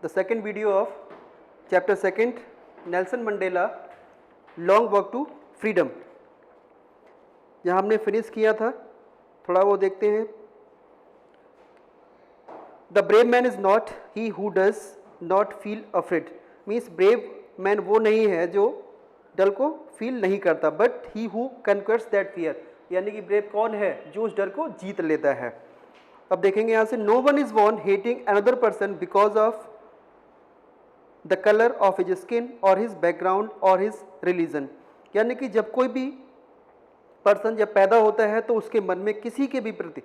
the second video of chapter 2, Nelson Mandela Long Walk to Freedom. जहाँ हमने finish किया था, थोड़ा वो देखते हैं. The brave man is not he who does not feel afraid. Means brave man वो नहीं है जो डर को फील नहीं करता, but he who conquers that fear. यानी कि ब्रेव कौन है? जो उस डर को जीत लेता है. अब देखेंगे यहाँ से, no one is born hating another person because of the color of his skin or his background or his religion. यानी कि जब कोई भी पर्सन जब पैदा होता है तो उसके मन में किसी के भी प्रति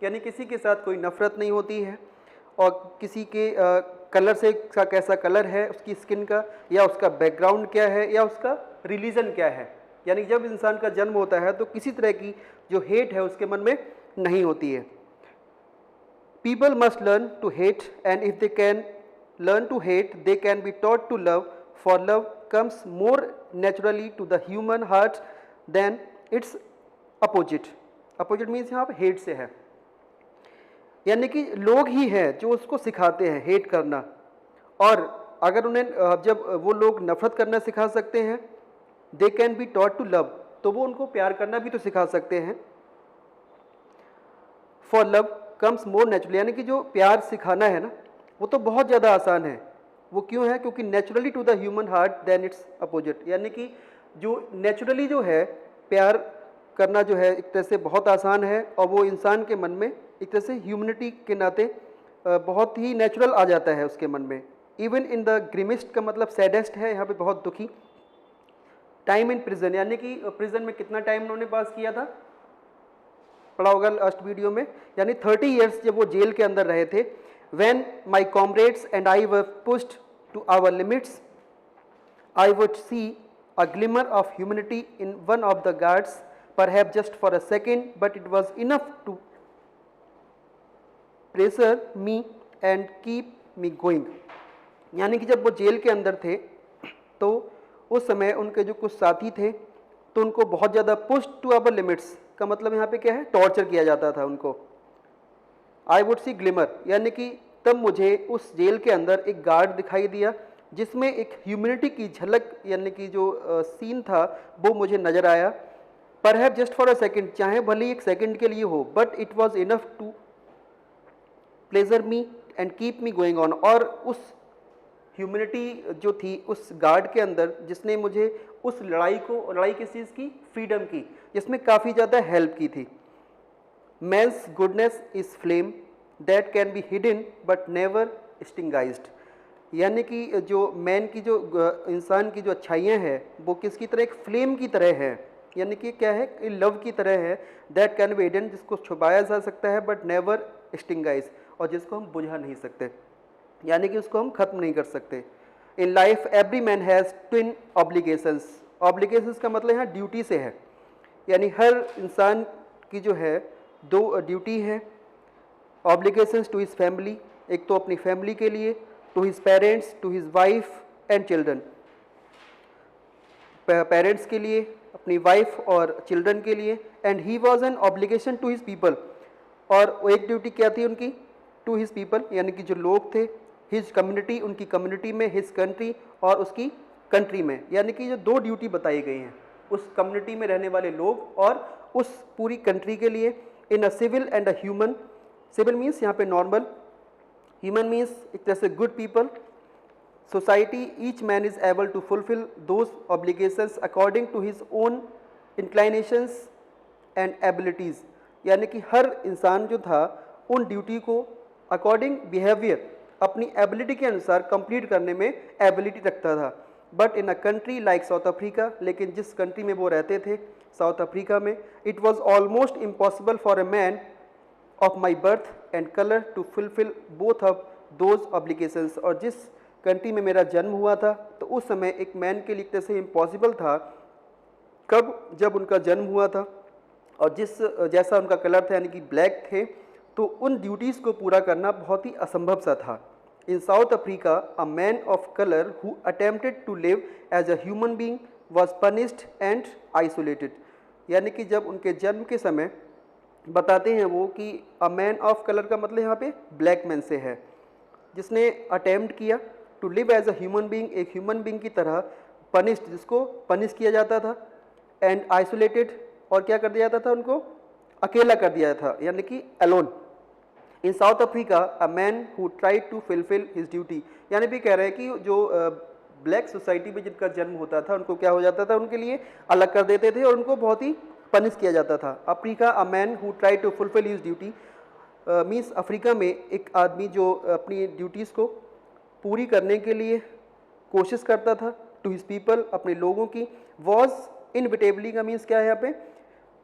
यानी किसी के साथ कोई नफरत नहीं होती है, और किसी के कलर से का कैसा कलर है, उसकी स्किन का, या उसका बैकग्राउंड क्या है, या उसका रिलीजन क्या है. यानी जब इंसान का जन्म होता है तो किसी तरह की जो हेट है उसके मन में नहीं होती है. People must learn to hate, and if they can learn to hate, they can be taught to love, for love comes more naturally to the human heart than its opposite. Opposite means यहाँ पे hate से है, यानी कि लोग ही हैं जो उसको सिखाते हैं हेट करना, और अगर उन्हें जब वो लोग नफरत करना सिखा सकते हैं, they can be taught to love, तो वो उनको प्यार करना भी तो सिखा सकते हैं. For love comes more naturally, यानी कि जो प्यार सिखाना है ना वो तो बहुत ज़्यादा आसान है. वो क्यों है? क्योंकि naturally to the human heart then it's opposite. यानी कि जो नेचुरली जो है प्यार करना जो है एक तरह से बहुत आसान है, और वो इंसान के मन में एक तरह से ह्यूमनिटी के नाते बहुत ही नेचुरल आ जाता है उसके मन में. इवन इन द ग्रिमिस्ट का मतलब सैडेस्ट है यहाँ पे, बहुत दुखी. टाइम इन प्रिजन, यानी कि प्रिजन में कितना टाइम उन्होंने पास किया था, पढ़ा होगा लास्ट वीडियो में. यानी 30 ईयर्स जब वो जेल के अंदर रहे थे. When my comrades and I were pushed to our limits, I would see a glimmer of humanity in one of the guards, perhaps just for a second, but it was enough to pressure me and keep me going. यानी कि जब वो jail के अंदर थे तो उस समय उनके जो कुछ साथी थे तो उनको बहुत ज़्यादा पुश टू अवर लिमिट्स का मतलब यहाँ पे क्या है? टॉर्चर किया जाता था उनको. आई वुड सी ग्लिमर, यानी कि तब मुझे उस जेल के अंदर एक गार्ड दिखाई दिया जिसमें एक ह्यूमनिटी की झलक, यानी कि जो सीन था वो मुझे नज़र आया. Perhaps just for a second, चाहे भले एक सेकेंड के लिए हो, but it was enough to pleasure me and keep me going on. और उस ह्यूमनिटी जो थी उस गार्ड के अंदर जिसने मुझे उस लड़ाई किस चीज़ की? फ्रीडम की, जिसमें काफ़ी ज़्यादा हेल्प की थी. Man's goodness is flame that can be hidden but never extinguished. यानी कि जो मैन की जो इंसान की जो अच्छाइयाँ हैं वो किसकी तरह? एक फ्लेम की तरह है. यानी कि क्या है? लव की तरह है. दैट कैन बी हिडन, जिसको छुपाया जा सकता है, बट नेवर स्टिंगाइज, और जिसको हम बुझा नहीं सकते, यानी कि उसको हम ख़त्म नहीं कर सकते. In life every man has twin obligations. Obligations का मतलब यहाँ ड्यूटी से है, यानी हर इंसान की जो है दो ड्यूटी है. ऑब्लिगेशंस टू हिज फैमिली, एक तो अपनी फैमिली के लिए, to his parents, to his wife and children. Parents के लिए, अपनी वाइफ और चिल्ड्रन के लिए. And he was an obligation to his people, और एक ड्यूटी क्या थी उनकी? टू हिज पीपल, यानी कि जो लोग थे. हिज कम्युनिटी, उनकी कम्युनिटी में. हिज कंट्री, और उसकी कंट्री में. यानी कि जो दो ड्यूटी बताई गई हैं उस कम्युनिटी में रहने वाले लोग और उस पूरी कंट्री के लिए. In a civil and a human, civil means यहाँ पे नॉर्मल, ह्यूमन मीन्स एक तरह से good people. Society, each man is able to fulfil those obligations according to his own inclinations and abilities. यानी कि हर इंसान जो था उन ड्यूटी को अकॉर्डिंग बिहेवियर, अपनी एबिलिटी के अनुसार कंप्लीट करने में एबिलिटी रखता था. But in a country like South Africa, लेकिन जिस कंट्री में वो रहते थे साउथ अफ्रीका में, it was almost impossible for a man of my birth and colour to fulfil both of those obligations. और जिस कंट्री में मेरा जन्म हुआ था तो उस समय एक मैन के लिए एक तरह से इम्पॉसिबल था. कब? जब उनका जन्म हुआ था, और जैसा उनका कलर था यानी कि ब्लैक थे, तो उन ड्यूटीज़ को पूरा करना बहुत ही असंभव सा था. In South Africa, a man of colour who attempted to live as a human being was punished and isolated. यानी कि जब उनके जन्म के समय बताते हैं वो कि अ मैन ऑफ कलर का मतलब यहाँ पे ब्लैक मैन से है. जिसने अटेम्प्ट किया to live as a human being, एक ह्यूमन बीइंग की तरह, पनिश्ड, जिसको पनिश किया जाता था, एंड आइसोलेटेड, और क्या कर दिया जाता था, उनको अकेला कर दिया था, यानी कि alone. In South Africa a man who tried to fulfil his duty, यानी भी कह रहे हैं कि जो ब्लैक सोसाइटी में जिनका जन्म होता था उनको क्या हो जाता था, उनके लिए अलग कर देते थे और उनको बहुत ही पनिश किया जाता था। Africa a man who tried to fulfil his duty means Africa में एक आदमी जो अपनी ड्यूटीज़ को पूरी करने के लिए कोशिश करता था, टू हिज पीपल, अपने लोगों की, वॉज इनविटेबली का मीन्स क्या है यहाँ पे,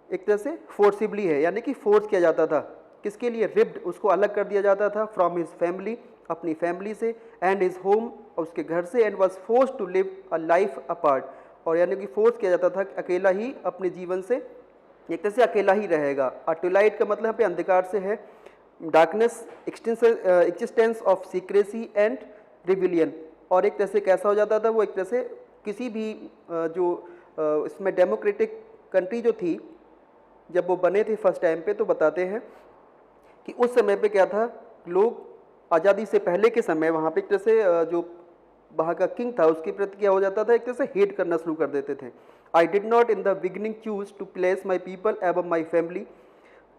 एक तरह से फोर्सिबली है, यानी कि फोर्स किया जाता था, किसके लिए, रिप्ड, उसको अलग कर दिया जाता था, फ्रॉम हिज फैमिली, अपनी फैमिली से, एंड हिज होम, उसके घर से, and was force to live a life apart, और यानी कि फोर्स किया जाता था कि अकेला ही अपने जीवन से, एक तरह से अकेला ही रहेगा। ट्विलाइट का मतलब यहाँ पे अंधकार से है, darkness, existence of secrecy and rebellion, और एक तरह से कैसा हो जाता था वो, एक तरह से किसी भी जो इसमें डेमोक्रेटिक कंट्री जो थी, जब वो बने थे फर्स्ट टाइम पे, तो बताते हैं कि उस समय पे क्या था, लोग आज़ादी से पहले के समय वहाँ पे एक तरह से जो वहाँ का किंग था उसके प्रति क्या हो जाता था, एक तरह से हेट करना शुरू कर देते थे। I did not in the beginning choose to place my people above my family,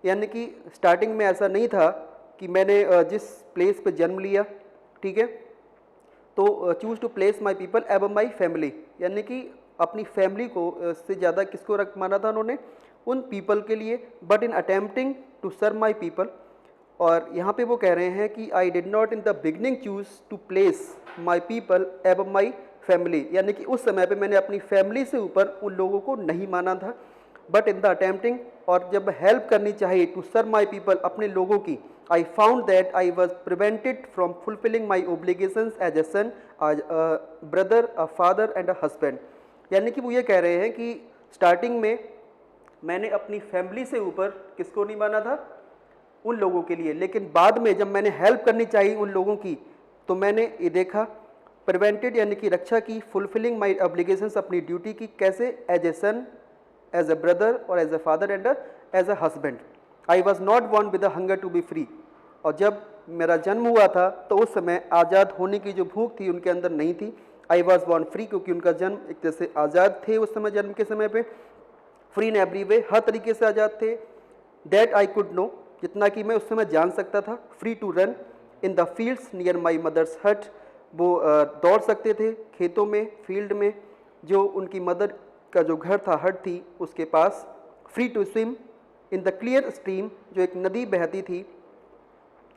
यानी कि स्टार्टिंग में ऐसा नहीं था कि मैंने जिस प्लेस पे जन्म लिया, ठीक है, तो choose to place my people above my family, यानी कि अपनी फैमिली को से ज़्यादा किसको रख माना था उन्होंने, उन पीपल के लिए, but in attempting to serve my people, और यहाँ पे वो कह रहे हैं कि I did not in the beginning choose to place my people above my family, यानी कि उस समय पे मैंने अपनी फैमिली से ऊपर उन लोगों को नहीं माना था, बट इन द अटेम्प्टिंग, और जब हेल्प करनी चाहिए, टू सर्व माई पीपल, अपने लोगों की, I found that I was prevented from fulfilling my obligations as a son, as a brother, a father and a husband, यानी कि वो ये कह रहे हैं कि स्टार्टिंग में मैंने अपनी फैमिली से ऊपर किसको नहीं माना था, उन लोगों के लिए, लेकिन बाद में जब मैंने हेल्प करनी चाहिए उन लोगों की, तो मैंने ये देखा, प्रिवेंटेड यानी कि रक्षा की, फुलफिलिंग माई ऑब्लिगेशंस, अपनी ड्यूटी की, कैसे, as a son, as a brother, और as a father and as a husband. I was not born with a hunger to be free, और जब मेरा जन्म हुआ था तो उस समय आज़ाद होने की जो भूख थी उनके अंदर नहीं थी। आई वॉज बॉर्न फ्री, क्योंकि उनका जन्म एक तरह से आज़ाद थे उस समय, जन्म के समय पे, फ्री इन एवरी वे, हर तरीके से आज़ाद थे। दैट आई कुड नो, जितना कि मैं उस समय जान सकता था, free to run in the fields near my mother's hut, वो दौड़ सकते थे खेतों में, फील्ड में, जो उनकी मदर का जो घर था, हट थी उसके पास। Free to swim in the clear stream, जो एक नदी बहती थी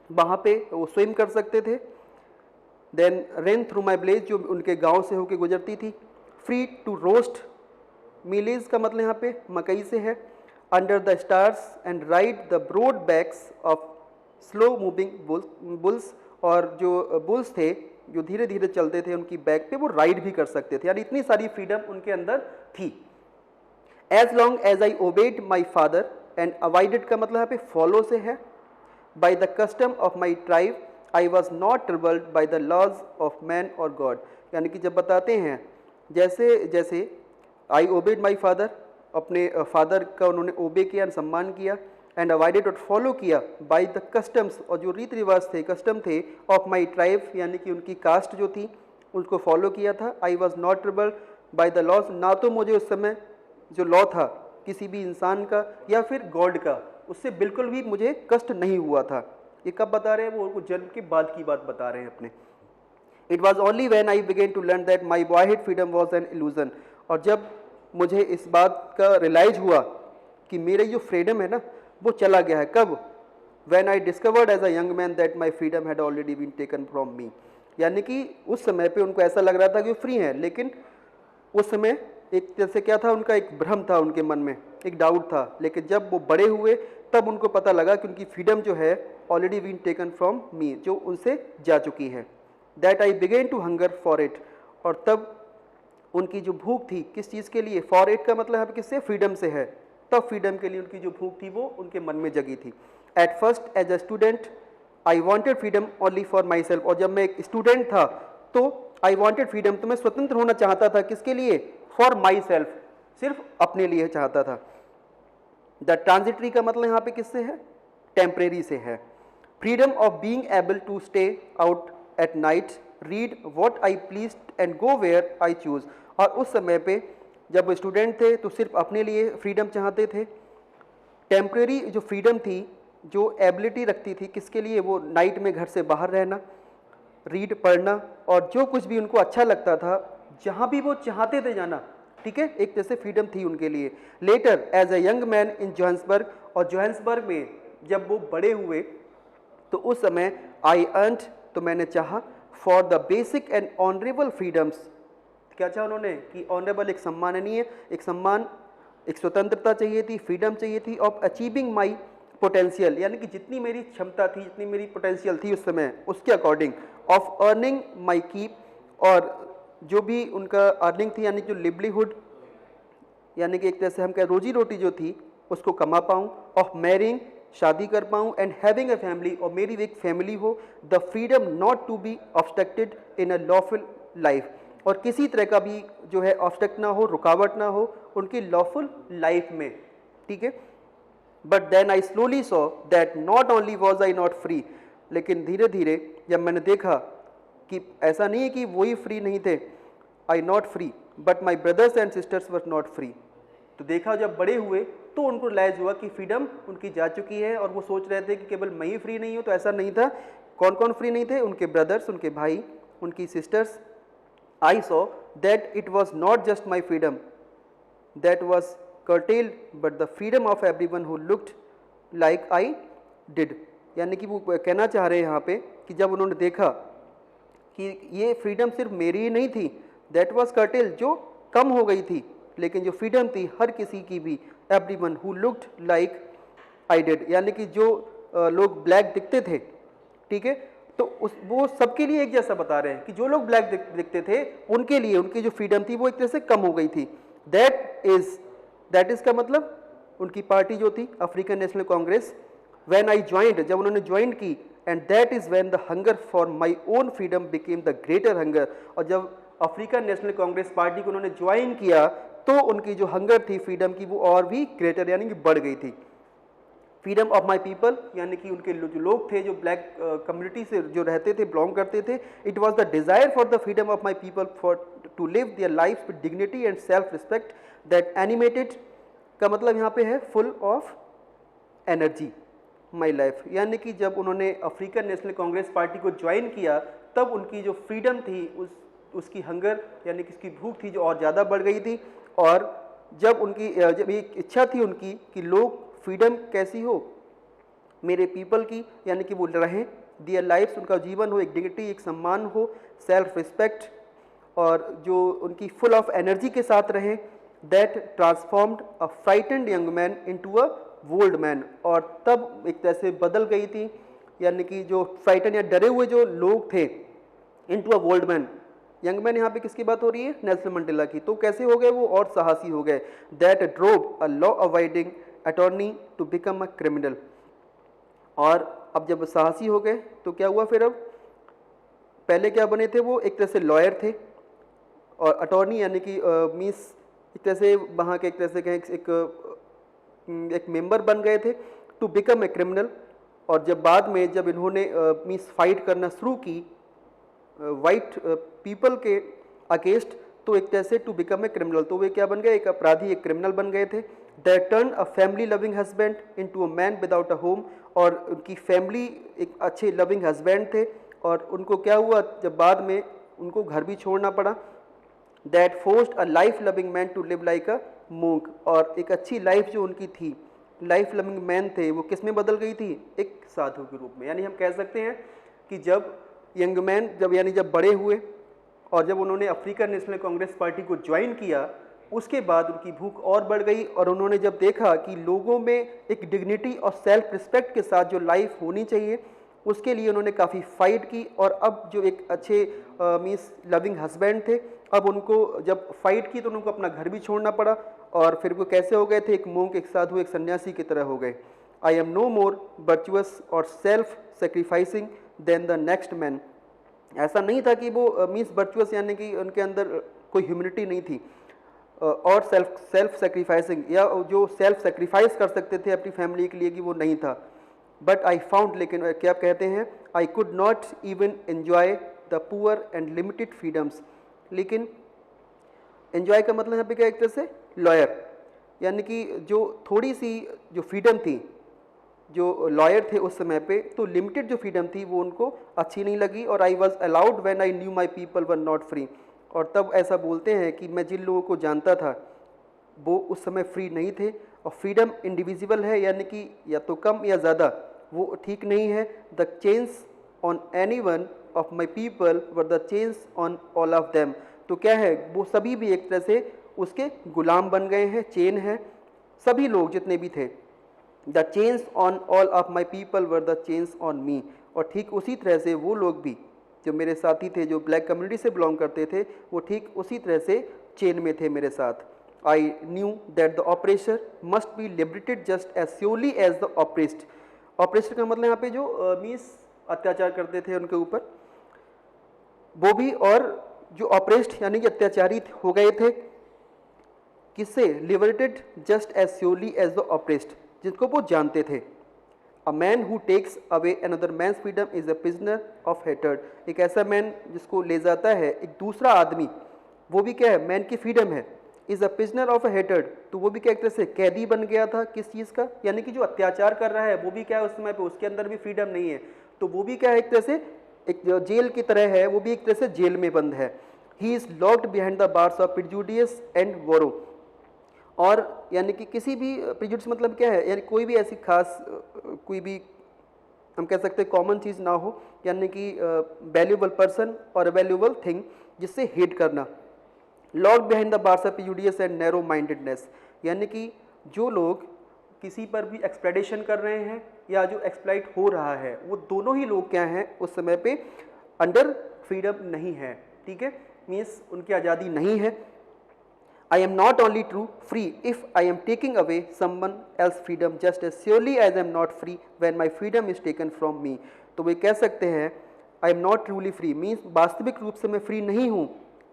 वहाँ पे वो स्विम कर सकते थे। Then ran through my blaze, जो उनके गांव से होकर गुजरती थी। फ्री टू रोस्ट, मिलेज का मतलब यहाँ पे मकई से है। Under the stars and ride the broad backs of slow moving bulls, और जो बुल्स थे जो धीरे धीरे चलते थे उनकी बैक पे वो राइड भी कर सकते थे, यानी इतनी सारी फ्रीडम उनके अंदर थी। As long as I obeyed my father, and avoided का मतलब यहाँ पे फॉलो से है, by the custom of my tribe I was not troubled by the laws of man और गॉड, यानी कि जब बताते हैं जैसे जैसे आई ओबेड माई फादर, अपने फादर का उन्होंने ओबे किया, सम्मान किया, एंड अवॉइडेड और फॉलो किया बाई द कस्टम्स, और जो रीति रिवाज थे, कस्टम थे, ऑफ माई ट्राइब, यानी कि उनकी कास्ट जो थी उसको फॉलो किया था। I was not troubled by the laws, ना तो मुझे उस समय जो लॉ था किसी भी इंसान का या फिर गॉड का, उससे बिल्कुल भी मुझे कष्ट नहीं हुआ था। ये कब बता रहे हैं, वो जन्म के बाद की बात बता रहे हैं अपने। It was only when I began to learn that my boyhood freedom was an illusion, और जब मुझे इस बात का रियलाइज हुआ कि मेरा जो फ्रीडम है ना वो चला गया है, कब, when I discovered as a young man that my freedom had already been taken from me, यानी कि उस समय पे उनको ऐसा लग रहा था कि वो फ्री हैं, लेकिन उस समय एक तरह से क्या था, उनका एक भ्रम था उनके मन में, एक डाउट था, लेकिन जब वो बड़े हुए तब उनको पता लगा कि उनकी फ्रीडम जो है already been taken from me, जो उनसे जा चुकी है। That I began to hunger for it, और तब उनकी जो भूख थी किस चीज़ के लिए, फॉर इट का मतलब है किससे, फ्रीडम से है, तब फ्रीडम के लिए उनकी जो भूख थी वो उनके मन में जगी थी। At first as a student I wanted freedom only for myself, और जब मैं एक स्टूडेंट था तो आई वॉन्टेड फ्रीडम, तो मैं स्वतंत्र होना चाहता था, किसके लिए, फॉर माई सेल्फ, सिर्फ अपने लिए चाहता था। द ट्रांजिटरी का मतलब यहाँ पे किससे है, टेम्परेरी से है। Freedom of being able to stay out at night, read what I please and go where I choose. और उस समय पे जब वो स्टूडेंट थे तो सिर्फ अपने लिए फ्रीडम चाहते थे। टेम्प्रेरी जो फ्रीडम थी, जो एबिलिटी रखती थी किसके लिए, वो नाइट में घर से बाहर रहना, रीड पढ़ना, और जो कुछ भी उनको अच्छा लगता था जहाँ भी वो चाहते थे जाना, ठीक है, एक जैसे फ्रीडम थी उनके लिए। Later as a young man in Johannesburg, और जोहान्सबर्ग में जब वो बड़े हुए तो उस समय आई अर्नड, तो मैंने चाहा, for the basic and honourable freedoms, क्या चाहा उन्होंने कि ऑनरेबल एक सम्माननीय, एक सम्मान, एक स्वतंत्रता चाहिए थी, फ्रीडम चाहिए थी, ऑफ अचीविंग माई पोटेंशियल, यानी कि जितनी मेरी क्षमता थी, जितनी मेरी पोटेंशियल थी उस समय, उसके according, of earning my keep, और जो भी उनका अर्निंग थी यानी जो लिवलीहुड, यानी कि एक तरह से हम क्या रोजी रोटी जो थी उसको कमा पाऊँ, ऑफ मैरिंग, शादी कर पाऊँ, एंड हैविंग अ फैमिली, और मेरी एक फैमिली हो, the freedom not to be obstructed in a lawful life, और किसी तरह का भी जो है ऑब्स्ट्रक्ट ना हो, रुकावट ना हो उनकी लॉफुल लाइफ में, ठीक है। But then I slowly saw that not only was I not free, लेकिन धीरे धीरे जब मैंने देखा कि ऐसा नहीं है कि वही फ्री नहीं थे, I not free but my brothers and sisters were not free, तो देखा जब बड़े हुए तो उनको रियलाइज हुआ कि फ्रीडम उनकी जा चुकी है, और वो सोच रहे थे कि केवल मैं ही फ्री नहीं हूँ, तो ऐसा नहीं था। कौन कौन फ्री नहीं थे? उनके ब्रदर्स, उनके भाई, उनकी sisters. I saw that it was not just my freedom that was curtailed but the freedom of everyone who looked like I did, यानी कि वो कहना चाह रहे हैं यहाँ पे कि जब उन्होंने देखा कि ये फ्रीडम सिर्फ मेरी ही नहीं थी, that was curtailed, जो कम हो गई थी, लेकिन जो फ्रीडम थी हर किसी की भी, everyone who looked like I did, यानी कि जो लोग ब्लैक दिखते थे, ठीक है, तो वो सबके लिए एक जैसा बता रहे हैं कि जो लोग ब्लैक दिखते थे उनके लिए उनकी जो फ्रीडम थी वो एक तरह से कम हो गई थी। दैट इज का मतलब उनकी पार्टी जो थी African National Congress, when I joined, जब उन्होंने ज्वाइन की, and that is when the hunger for my own freedom became the greater hunger, और जब अफ्रीकन नेशनल कांग्रेस पार्टी को उन्होंने ज्वाइन किया तो उनकी जो हंगर थी फ्रीडम की वो और भी ग्रेटर यानी कि बढ़ गई थी। फ्रीडम ऑफ माई पीपल, यानी कि उनके जो लोग थे जो ब्लैक कम्युनिटी से जो रहते थे, बिलोंग करते थे, it was the desire for the freedom of my people for to live their life with dignity and self respect that animated, का मतलब यहाँ पे है full of energy my life, यानी कि जब उन्होंने अफ्रीकन नेशनल कांग्रेस पार्टी को ज्वाइन किया तब उनकी जो फ्रीडम थी उसकी हंगर यानी कि उसकी भूख थी जो और ज़्यादा बढ़ गई थी, और जब ये इच्छा थी उनकी कि लोग फ्रीडम कैसी हो, मेरे पीपल की, यानी कि वो रहें, दियर लाइफ्स, उनका जीवन हो, एक डिग्निटी, एक सम्मान हो, सेल्फ रिस्पेक्ट, और जो उनकी फुल ऑफ एनर्जी के साथ रहें, that transformed a frightened young man into a bold man, और तब एक तरह से बदल गई थी, यानी कि जो फ्राइटन या डरे हुए जो लोग थे, into a bold man. Young man यहाँ पे किसकी बात हो रही है? नेल्सन मंडेला की। तो कैसे हो गए वो? और साहसी हो गए। That drove a law abiding attorney to become a criminal, और अब जब साहसी हो गए तो क्या हुआ फिर? अब पहले क्या बने थे वो? एक तरह से लॉयर थे, और अटॉर्नी यानी कि मीन्स एक तरह से वहाँ के एक तरह से कहें एक मेंबर बन गए थे टू बिकम ए क्रिमिनल। और जब बाद में जब इन्होंने मीन्स फाइट करना शुरू की वाइट पीपल के अगेंस्ट, तो एक तरह से टू बिकम ए क्रिमिनल, तो वे क्या बन गए? एक अपराधी, एक क्रिमिनल बन गए थे। That turn a family loving husband into a man without a home, और उनकी फैमिली एक अच्छे लविंग हस्बैंड थे, और उनको क्या हुआ जब बाद में उनको घर भी छोड़ना पड़ा। That forced a life loving man to live like a monk, और एक अच्छी लाइफ जो उनकी थी, लाइफ लविंग मैन थे, वो किस में बदल गई थी? एक साधु के रूप में। यानी हम कह सकते हैं कि जब यंग मैन जब बड़े हुए और जब उन्होंने अफ्रीकन नेशनल कांग्रेस पार्टी को ज्वाइन किया, उसके बाद उनकी भूख और बढ़ गई, और उन्होंने जब देखा कि लोगों में एक डिग्निटी और सेल्फ रिस्पेक्ट के साथ जो लाइफ होनी चाहिए, उसके लिए उन्होंने काफ़ी फाइट की। और अब जो एक अच्छे मीन्स लविंग हस्बैंड थे, अब उनको जब फाइट की तो उनको अपना घर भी छोड़ना पड़ा, और फिर वो कैसे हो गए थे? एक मोंक, एक साधु, एक सन्यासी की तरह हो गए। I am no more virtuous और self sacrificing than the next man. ऐसा नहीं था कि वो मीन्स वर्चुअस यानी कि उनके अंदर कोई ह्यूमिलिटी नहीं थी, और सेल्फ सेक्रीफाइसिंग या जो सेल्फ सेक्रीफाइस कर सकते थे अपनी फैमिली के लिए, कि वो नहीं था। बट आई फाउंड, लेकिन क्या कहते हैं, I could not even enjoy the poor and limited freedoms. लेकिन एन्जॉय का मतलब यहाँ पे क्या, एक तरह से लॉयर, यानी कि जो थोड़ी सी जो फ्रीडम थी, जो लॉयर थे उस समय पे, तो लिमिटेड जो फ्रीडम थी वो उनको अच्छी नहीं लगी। और I was allowed when I knew my people were not free. और तब ऐसा बोलते हैं कि मैं जिन लोगों को जानता था वो उस समय फ्री नहीं थे। और फ्रीडम इंडिविजुअल है, यानी कि या तो कम या ज़्यादा, वो ठीक नहीं है। The चेंस on any one of my people were the चेंस on all of them. तो क्या है, वो सभी भी एक तरह से उसके गुलाम बन गए हैं, चेन है, सभी लोग जितने भी थे। The चेंस on all of my people were the चेंस on me. और ठीक उसी तरह से वो लोग भी जो मेरे साथी थे, जो ब्लैक कम्युनिटी से बिलोंग करते थे, वो ठीक उसी तरह से चेन में थे मेरे साथ। I knew that the oppressor must be liberated just as surely as the oppressed. Oppressor का मतलब यहाँ पे जो मीन्स अत्याचार करते थे उनके ऊपर, वो भी, और जो ऑपरेस्ड यानी कि अत्याचारी हो गए थे, किससे, liberated just as surely as the oppressed, जिनको वो जानते थे। A man who takes away another man's freedom is a prisoner of hatred. एक ऐसा मैन जिसको ले जाता है एक दूसरा आदमी, वो भी क्या है, मैन की फ्रीडम है, is a prisoner of a hatred. तो वो भी क्या एक तरह से कैदी बन गया था किस चीज़ का, यानी कि जो अत्याचार कर रहा है वो भी क्या है उस समय पे, उसके अंदर भी फ्रीडम नहीं है, तो वो भी क्या है एक तरह से एक जेल की तरह है, वो भी एक तरह से जेल में बंद है। He is locked behind the bars of prejudice and narrow. और यानी कि किसी भी प्रिजुडिस मतलब क्या है, यानी कोई भी ऐसी खास कोई भी हम कह सकते हैं कॉमन चीज़ ना हो, यानी कि वैल्यूबल पर्सन और वैल्यूबल थिंग जिससे हेट करना। Locked behind the bars of prejudice and narrow mindedness, यानी कि जो लोग किसी पर भी एक्सप्लॉइटेशन कर रहे हैं या जो एक्सप्लॉइट हो रहा है, वो दोनों ही लोग क्या हैं उस समय पे अंडर फ्रीडम नहीं है, ठीक है, मीन्स उनकी आज़ादी नहीं है। I am not only true free if I am taking away someone else's freedom just as surely as I am not free when my freedom is taken from me। तो वे कह सकते हैं I am not truly free means वास्तविक रूप से मैं free नहीं हूँ।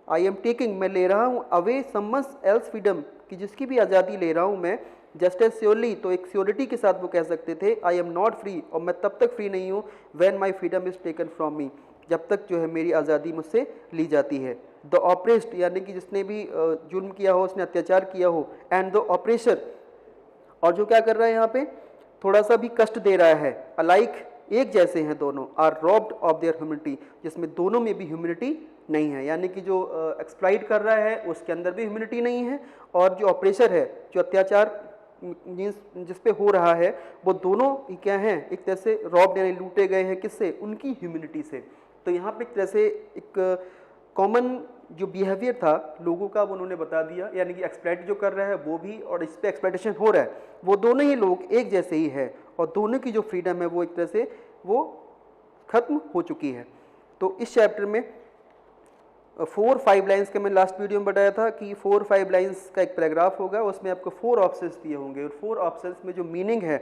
I am taking, मैं ले रहा हूँ away someone else's freedom, कि जिसकी भी आज़ादी ले रहा हूँ मैं, just as surely, तो एक श्योरिटी के साथ वो कह सकते थे I am not free, और मैं तब तक फ्री नहीं हूँ when my freedom is taken from me, जब तक जो है मेरी आज़ादी मुझसे ली जाती है। द ऑपरेस्ड, यानी कि जिसने भी जुल्म किया हो, उसने अत्याचार किया हो, एंड द ऑपरेशर, और जो क्या कर रहा है यहाँ पे, थोड़ा सा भी कष्ट दे रहा है, अलाइक, एक जैसे हैं दोनों, are robbed of their humility, जिसमें दोनों में भी ह्यूमिलिटी नहीं है, यानी कि जो एक्सप्लॉइट कर रहा है उसके अंदर भी ह्यूमिलिटी नहीं है, और जो ऑपरेशर है, जो अत्याचार जिस पे हो रहा है, वो दोनों ही क्या हैं, एक तरह से रॉब्ड यानी लूटे गए हैं, किससे, उनकी ह्यूमिलिटी से। तो यहाँ पे एक तरह से एक कॉमन जो बिहेवियर था लोगों का वो उन्होंने बता दिया, यानी कि एक्सप्लॉइट जो कर रहा है वो भी, और इस पे एक्सप्लॉइटेशन हो रहा है, वो दोनों ही लोग एक जैसे ही है, और दोनों की जो फ्रीडम है वो एक तरह से वो खत्म हो चुकी है। तो इस चैप्टर में 4-5 लाइन्स का मैं लास्ट वीडियो में बताया था कि 4-5 लाइन्स का एक पैराग्राफ होगा, उसमें आपको 4 ऑप्शंस दिए होंगे, और 4 ऑप्शंस में जो मीनिंग है,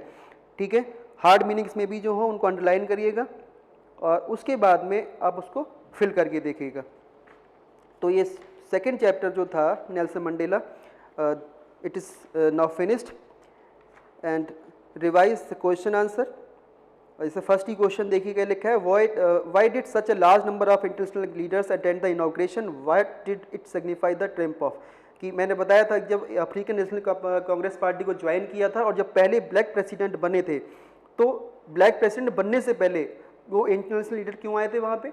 ठीक है, हार्ड मीनिंग्स में भी जो हो उनको अंडरलाइन करिएगा, और उसके बाद में आप उसको फिल करके देखिएगा। तो ये सेकंड चैप्टर जो था Nelson Mandela, it is now finished, and revise the question answer. जैसे फर्स्ट ही क्वेश्चन देखिएगा, लिखा है why did such a large number of international leaders attend the inauguration, what did it signify the triumph of. कि मैंने बताया था कि जब अफ्रीकन नेशनल कांग्रेस पार्टी को ज्वाइन किया था और जब पहले ब्लैक प्रेसिडेंट बने थे, तो ब्लैक प्रेसिडेंट बनने से पहले वो इंटरनेशनल लीडर क्यों आए थे वहाँ पे,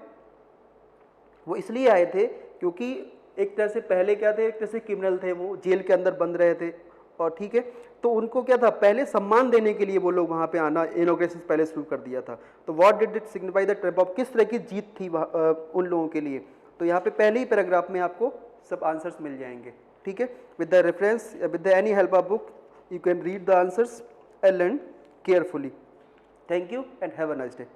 वो इसलिए आए थे क्योंकि एक तरह से पहले क्या थे, एक तरह से क्रिमिनल थे, वो जेल के अंदर बंद रहे थे, और ठीक है, तो उनको क्या था, पहले सम्मान देने के लिए वो लोग वहाँ पे आना इनॉग्रेशन पहले शुरू कर दिया था। तो what did it signify the triumph of, किस तरह की जीत थी उन लोगों के लिए। तो यहाँ पे पहले ही पैराग्राफ में आपको सब आंसर्स मिल जाएंगे, ठीक है, with the reference, with the any help of book you can read the answers and learn carefully. Thank you and have a nice day.